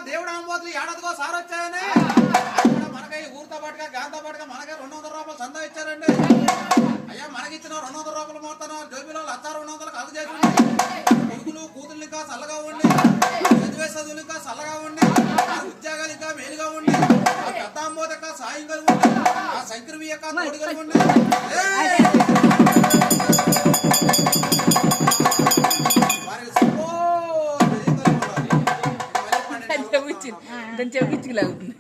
దేవుడు అమ్మబోతులు ఏడాదికో సార్ వచ్చాయని మనకై ఊరితో పాటుగా గాంతో పాటుగా మనకే 200 రూపాయలు సందా ఇచ్చారండి. అయ్యా మనకిచ్చిన 200 రూపాయలు మొత్తం జోబీలో 1,200 కలుగు చేసి కొడుకులు కూతుర్లు ఇంకా చల్లగా ఉండి, చదువులు ఇంకా చల్లగా ఉండి, ఉద్యోగాలు ఇంకా మేలుగా ఉండి, పెద్ద అమ్మోత యొక్క సాయం కలిగి ఉండి, ఆ శంకరవి యొక్క తోడు కలిగి ఉండి చెవిచ్చి చెవిచ్చిలాగుతుంది.